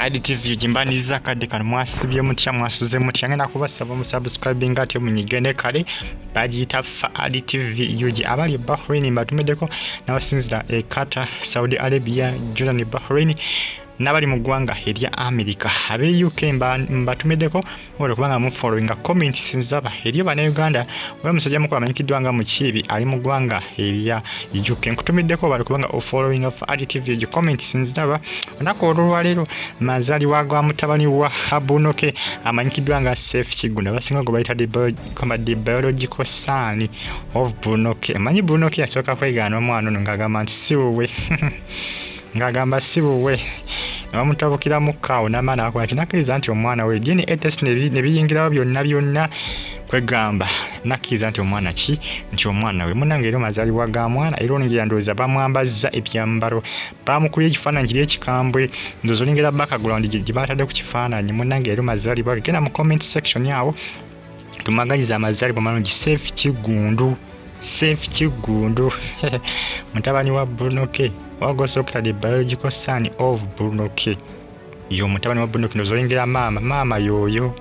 IDTV jimbaniza kadde kano mwasibye mutya mwasuze mutya ngenda kubasaba mu subscribing ate munyigene kale bagiyita IDTV yuji abali Bahrain batumedeko n'abasinzira Qatar, Saudi Arabia, Jordan, Bahrain n'abali mu ggwanga erya America abe UK mbatumedeko wole kubanga mu following comment sinzaba eryo bana Uganda wala musajja mukulu amanyikiddwa nga Mukiibi ali mu ggwanga erya UK nkutumiddeko bali kubanga following of IDTV comment sinzaba onako olwaleero mazali wagwa mutabani wa Habunoke amanyikiddwa nga Safe Kigunda basinga go bayita the biological son of Bunoke. Manyi Bunoke yasooka kwegaana omwana ono ng'agamba nti sibuwe ngagamba sibuwe bamutabukira mu kawo n'amaana akola kinakiriza nti omwana we DNA test ne biyingirawo byonna kwegamba nakiriza nti omwana ki nti omwana we munange ero mazaalibwa ga mwana era olengera ndowooza bamwambazza ebyambalo bamukubye ekifaananyi kiri ekikambwe ndowooza olengera background gye batadde ku kifaananyi munange ero mazaalibwa genda mu comment section yawo tumagaliza amazaalibwa malungi Safe Kiggundu mutabani wa Bunoke wagosokera the biological son of Bunoke yo mutabani wa Bunoke ndozolengera mama yoyo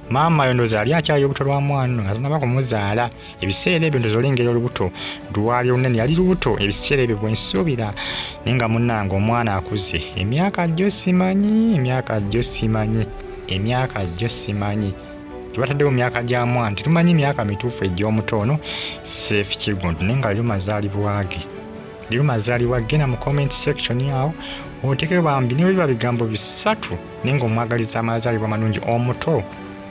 mama yo ndoza ali akyayo obuto lwa mwana nga tunaba kumuzaala ebiseera ebyo ndozolengera olubuto lwali olunene yali lubuto ebiseera ebyo bwensuubira nenga munnanga omwana akuze emyaka gyo simanyi tubatadde mu myaka gya mwana tetumanyi myaka mituufu egy'omutono Safe Kiggundu nenga liro mazaalibwa gena mu comment section yawo otekere bambi niwe biba bigambo bisatu nenga omwagaliza amazaalibwa malungi omuto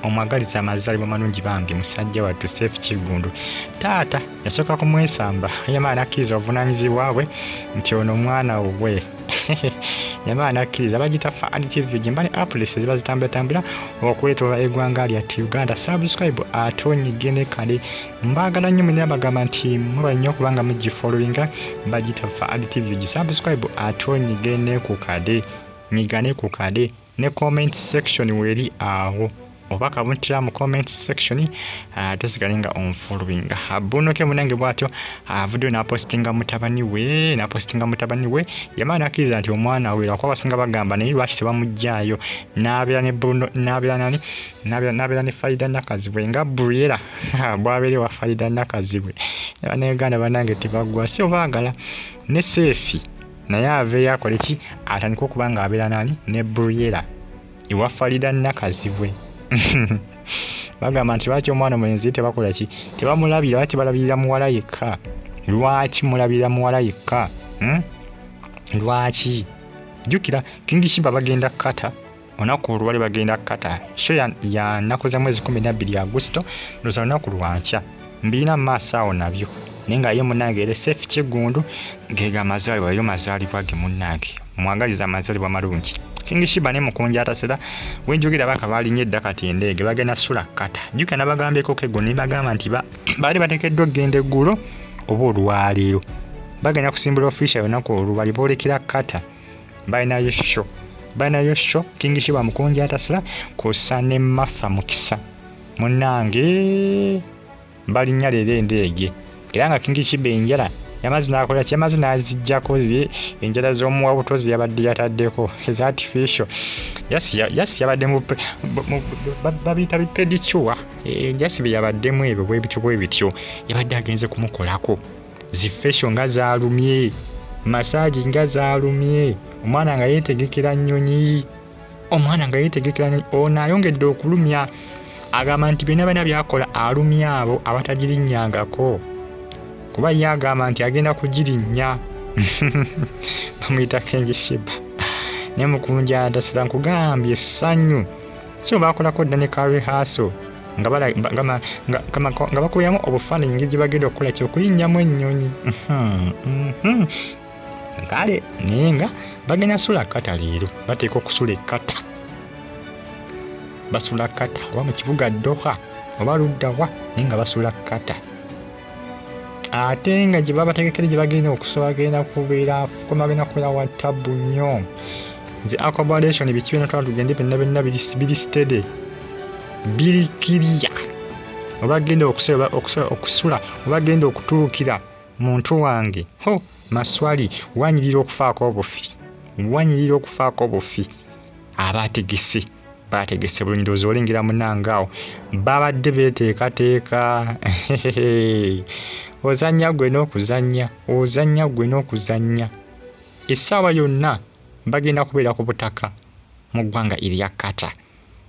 omwagaliza amazaalibwa malungi bambi musajja wattu Safe Kiggundu taata yasooka kumwesamba yamaana akkiriza obuvunaanyizibwa bwe nti ono omwana we yamaana akkiriza bagita IDTV jimbani updates ziba zitambula okwetoola eggwanga lyattu Uganda. Subscribe ate onyigene kale mbaagala nnyo mwena bagamba nti muba nnyo kubanga mugifollowinga bagita IDTV subscribe ate onyigene ku kade ne comment section weri awo oba kabuntira mu comment section tosigalenga on following Bunoke munange bwatyo video na postinga mutabani we yamana akiriza nti omwana we akwa basinga bagamba naye lwaki tebamujjaayo n'abeera ne Buno n'abeera ne Faida Nakazibwe nga Briera bwabere wa Faida Nakazibwe ne Uganda banange tebagwa si obaagala ne Safe naye ave yakola ki atandika okubanga abeera nani ne Briera iwa Faida Nakazibwe bagamba nti lwaki omwana mwenzi tebakola ki tebamulabira bati balabirira muwala yekka lwaki mulabirira muwala yekka lwaki jukira King Sheebah bagenda Qatar onaku olwali bagenda Qatar sho ya nakoza mwezi 12 Agosto ndoza onaku lwankya mbina maaso awo nabyo nenga ye munange ere Safe Kiggundu ngega mazaalibwa ge munange mwagaliza amazaalibwa malungi King Sheebah ne Mukunja Ataseera wenjogira baka balinye eddakati endege bagenda sula Qatar juka nabagambeko kego ne bagamba nti bali batekeddwa gende eggulo oba olwaleero bagenda kusimbula official onako olubali boolekera Qatar balinayo show King Sheebah Mukunja Ataseera kosa ne Mafa Mukisa munange balinya leero endege era nga King Sheebah enjala yamazina akola kyamazina azijjako enjala z'omuwa butozi yabadde yataddeko is artificial yes yabadde mu babita bipedicuwa yes yabaddemu ebyo bwe bityo yabadde agenze kumukolako zifesho nga zaalumye massage nga zaalumye omwana nga yeetegekera nnyonyi ono ayongedde okulumya agamba nti byonna byakola alumya abo abatagirinnyangako kuba yagamba nti agenda kugirinnya bamuyita King Sheebah ne Mukunja Ataseera nkugambye essanyu so bakolako dda ne karehaso nga bakuyamu obufaananyi ngeri gye bagenda okukola ky'okulinnyamu ennyonyi kale naye nga bagenda sula Qatar leero bateeka okusula Qatar basula Qatar oba mu kibuga Doha oba luddawa naye nga basula Qatar ate nga gye babategekere gye bagenda okusoba genda kubeera bagenda kubeera watabu nnyo nze accommodation bikibiina twala tugende byonna biri steady biri kiriya obagenda okusula obagenda okutuukira muntu wange maswali wanyirira okufaako obufi bategese bulungi ndowooza olengera munnange awo babadde beeteekateeka ozannya gwe n'okuzannya essaawa yonna bagenda kubeera ku butaka mu ggwanga erya Qatar.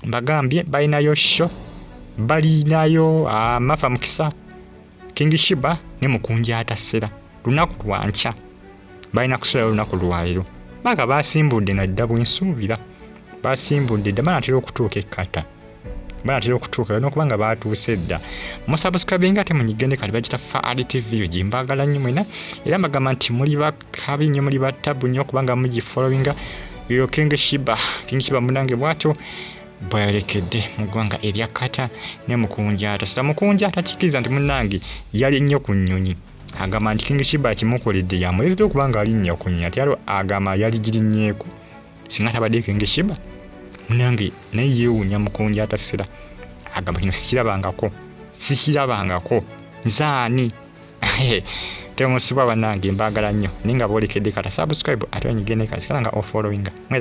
Mbagambye balinayo show, balinayo Mafa Mukisa, King Sheebah ne Mukunja Ataseera lunaku lwa nkya balina kusula lunaku lwaleero. Baga basimbudde nadda bwensuubira, basimbudde dda banatera okutuuka e Qatar, banatera okutuuka n'okubanga batuuse dda. Musubscribe ate munyigende kati bagita Faali TV gimbagala nnyo mwena era mbagamba nti muli bakabi nnyo, muli battabu nnyo kubanga mugifollowinga yo King Sheebah munange bwatyo bwayolekedde mu ggwanga erya Qatar ne Mukunja Ataseera. Mukunja atakikiriza nti munnange yali nnyo ku nnyonyi, agamba nti King Sheebah kimukoledde yamulezedde okubanga ali nnyo ku nnyonyi, ate agamba yali girinnyeeko singa tabadde King Sheebah munnange naye yeewuunya Mukunja Ataseera agamba kino sikirabangako nzaani temusibwa bannange mbagala nnyo naye nga boolekedde kata subscribe ate onyigende kasi kala nga ofollowinga.